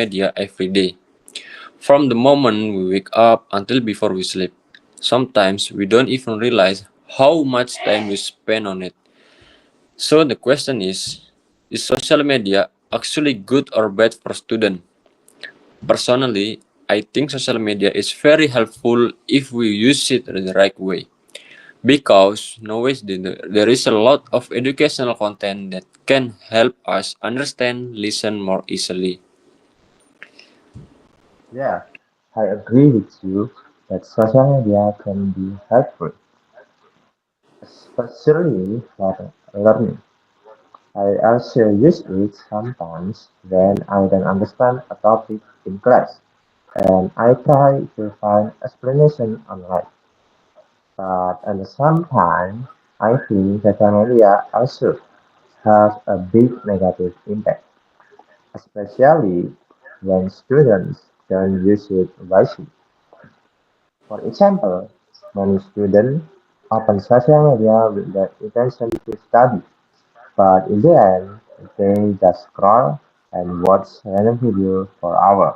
media every day, from the moment we wake up until before we sleep. Sometimes we don't even realize how much time we spend on it. So the question is social media actually good or bad for students? Personally, I think social media is very helpful if we use it the right way. Because nowadays there is a lot of educational content that can help us understand, listen more easily. Yeah, I agree with you that social media can be helpful, especially for learning. I also use it sometimes when I don't understand a topic in class, and I try to find explanation online. But at the same time, I think social media also has a big negative impact, especially when students don't use it wisely. For example, many students open social media with the intention to study, but in the end, they just scroll and watch random videos for hours.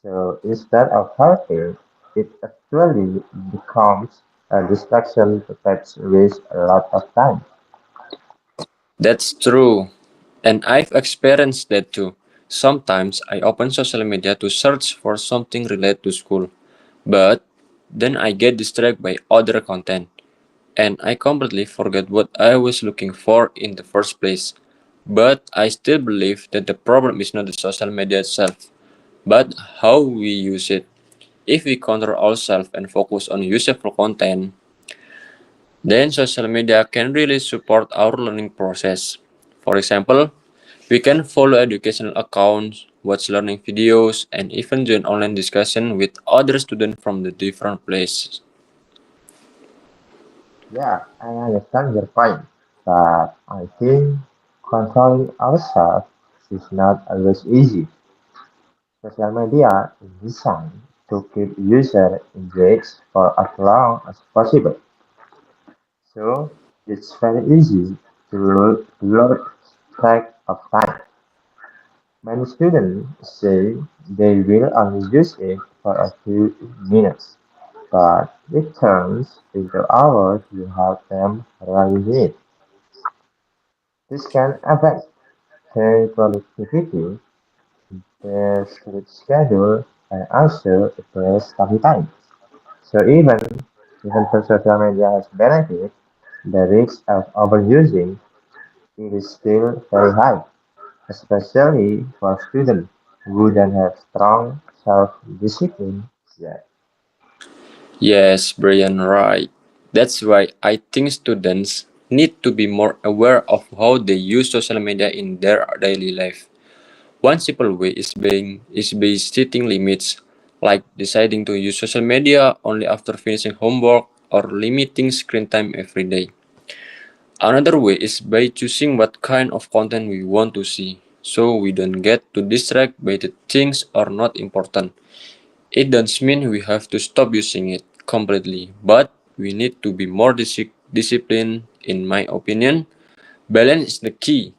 So instead of helping, it actually becomes a distraction that wastes a lot of time. That's true. And I've experienced that too. Sometimes I open social media to search for something related to school, but then I get distracted by other content, and I completely forget what I was looking for in the first place. But I still believe that the problem is not the social media itself, but how we use it. If we control ourselves and focus on useful content, then social media can really support our learning process. For example, we can follow educational accounts, watch learning videos, and even join online discussion with other students from the different places. Yeah, I understand your point, but I think controlling ourselves is not always easy. Social media is designed to keep users engaged for as long as possible. So it's very easy to lose track of time. Many students say they will only use it for a few minutes, but it turns into hours without them realizing it. This can affect their productivity, their sleep schedule, and also their study time. So even though social media has benefits, the risk of overusing it is still very high, especially for students who don't have strong self-discipline yet. Yes, Brian, right. That's why I think students need to be more aware of how they use social media in their daily life. One simple way is by setting limits, like deciding to use social media only after finishing homework or limiting screen time every day. Another way is by choosing what kind of content we want to see, so we don't get too distracted by the things are not important. It doesn't mean we have to stop using it completely, but we need to be more disciplined, in my opinion. Balance is the key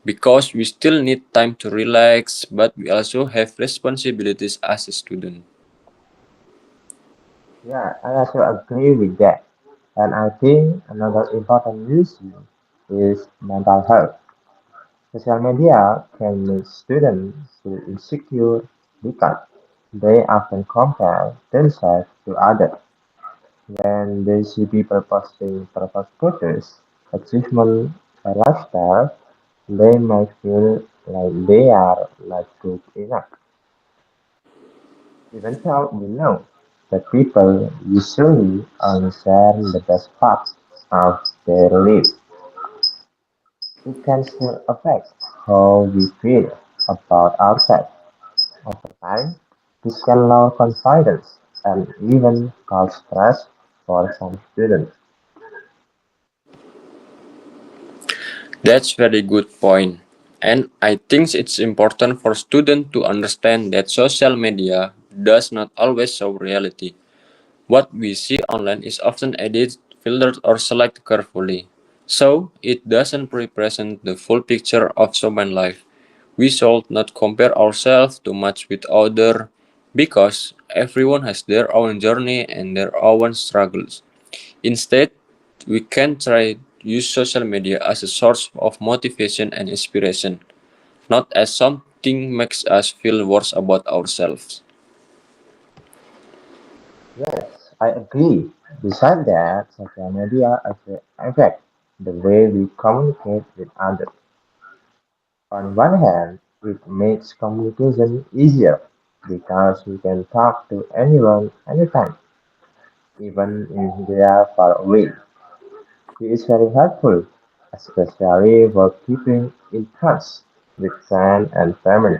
because we still need time to relax, but we also have responsibilities as a student. Yeah, I also agree with that. And I think another important issue is mental health. Social media can make students feel insecure because they often compare themselves to others. When they see people posting perfect photos, achievement, or lifestyle, they might feel like they are not good enough. Even though we know that people usually only share the best parts of their lives, it can still affect how we feel about ourselves. Over time, this can lower confidence and even cause stress for some students. That's very good point. And I think it's important for students to understand that social media does not always show reality. What we see online is often edited, filtered, or selected carefully. So, it doesn't represent the full picture of someone's life. We should not compare ourselves too much with others because everyone has their own journey and their own struggles. Instead, we can try to use social media as a source of motivation and inspiration, not as something makes us feel worse about ourselves. Yes, I agree. Besides that, social media also affect the way we communicate with others. On one hand, it makes communication easier because we can talk to anyone anytime, even if they are far away. It is very helpful, especially for keeping in touch with friends and family.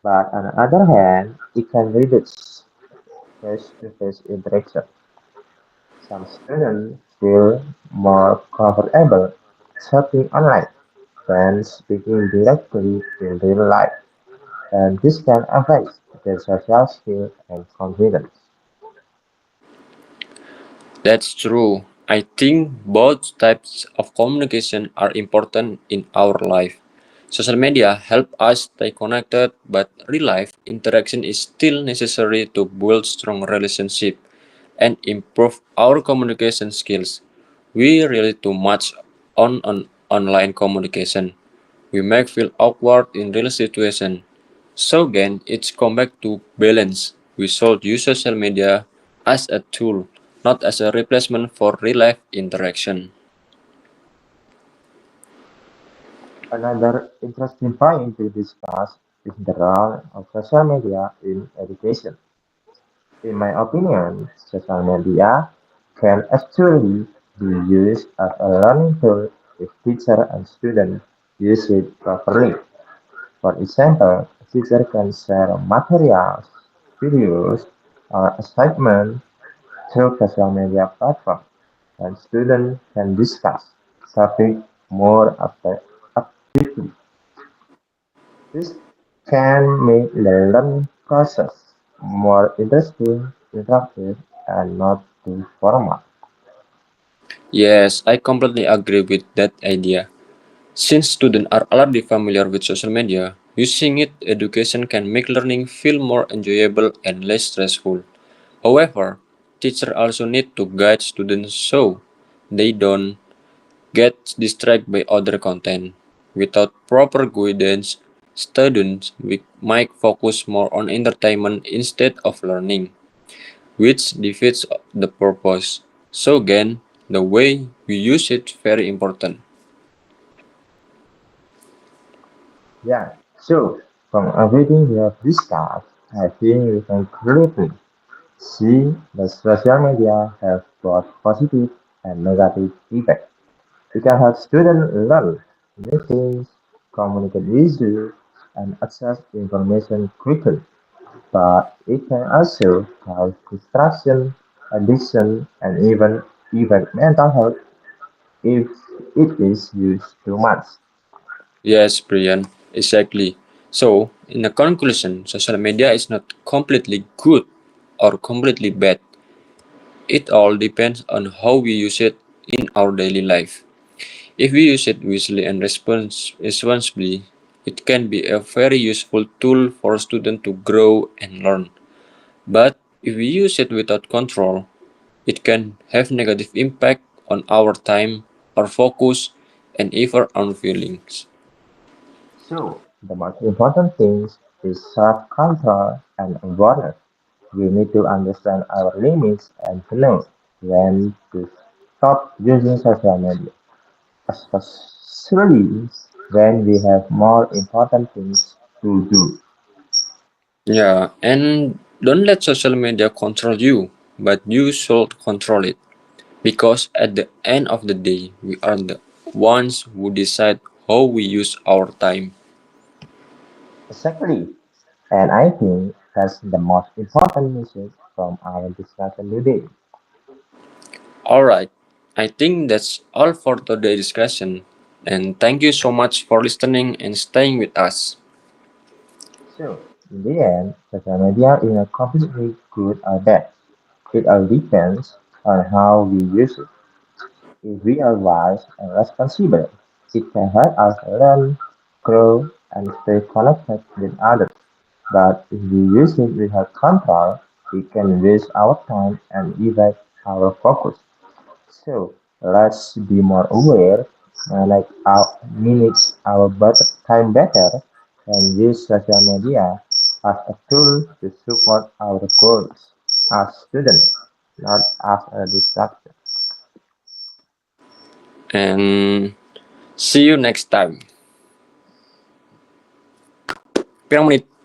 But on the other hand, it can reduce face-to-face interaction. Some students feel more comfortable chatting online than speaking directly in real life, and this can affect their social skills and confidence. That's true. I think both types of communication are important in our life. Social media help us stay connected, but real life interaction is still necessary to build strong relationship and improve our communication skills. We rely too much on online communication. We may feel awkward in real situation. So again, it's come back to balance. We should use social media as a tool, not as a replacement for real life interaction. Another interesting point to discuss is the role of social media in education. In my opinion, social media can actually be used as a learning tool if teacher and student use it properly. For example, a teacher can share materials, videos, or assignments through social media platforms, and students can discuss topic more actively. This can make the learning process more interesting, interactive, and not too formal. Yes, I completely agree with that idea. Since students are already familiar with social media, using it education can make learning feel more enjoyable and less stressful. However, teachers also need to guide students so they don't get distracted by other content. Without proper guidance, students might focus more on entertainment instead of learning, which defeats the purpose. So again, the way we use it very important. Yeah, so from everything we have discussed, I think we can clearly see that social media have both positive and negative effects. It can help students learn new things, communicate easily, and access information quickly. But it can also cause distraction, addiction, and even mental health if it is used too much. Yes, Brian, exactly. So, in a conclusion, social media is not completely good or completely bad. It all depends on how we use it in our daily life. If we use it wisely and responsibly, it can be a very useful tool for students to grow and learn. But if we use it without control, it can have negative impact on our time, our focus, and even our feelings. So, the most important thing is self-control and awareness. We need to understand our limits and to know when to stop using social media, especially when we have more important things to do. Yeah, and don't let social media control you, but you should control it. Because at the end of the day, we are the ones who decide how we use our time. Exactly. And I think that's the most important message from our discussion today. Alright, I think that's all for today's discussion. And thank you so much for listening and staying with us. So, in the end, social media is not completely good or bad. It all depends on how we use it. If we are wise and responsible, it can help us learn, grow, and stay connected with others. But if we use it without control, we can waste our time and evade our focus. So let's be more aware, like our minutes, our time better, and use social media as a tool to support our goals as students, not as a distraction. And see you next time. Pirang menit?